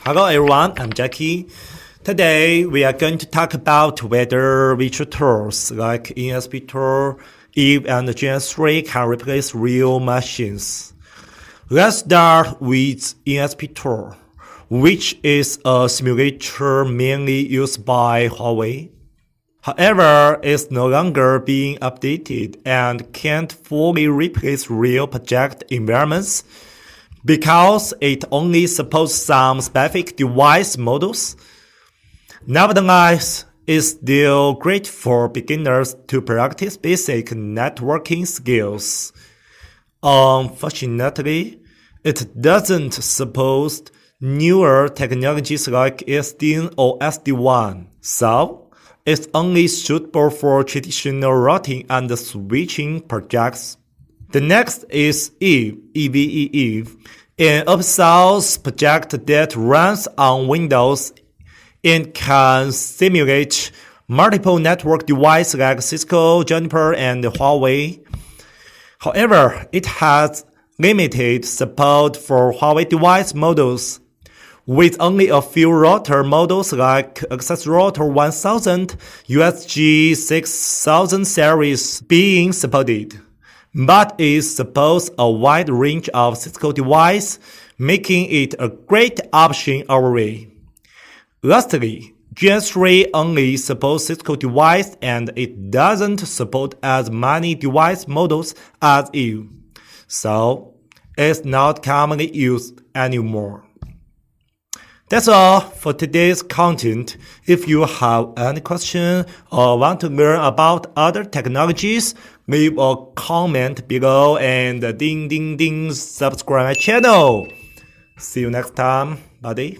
Hello everyone, I'm Jackie. Today we are going to talk about whether virtual tools like ESP tool, Eve and Gen 3 can replace real machines. Let's start with ESP tool, which is a simulator mainly used by Huawei. However, it's no longer being updated and can't fully replace real project environments because it only supports some specific device models. Nevertheless, it's still great for beginners to practice basic networking skills. Unfortunately, it doesn't support newer technologies like SD or SD-WAN, so it's only suitable for traditional routing and switching projects. The next is Eve, an open source project that runs on Windows and can simulate multiple network devices like Cisco, Juniper, and Huawei. However, it has limited support for Huawei device models, with only a few router models like Access Router 1000, USG 6000 series being supported. But it supports a wide range of Cisco devices, making it a great option overall. Lastly, Gen 3 only supports Cisco devices and it doesn't support as many device models as Eve, so it's not commonly used anymore. That's all for today's content. If you have any question or want to learn about other technologies, leave a comment below and subscribe my channel. See you next time, buddy.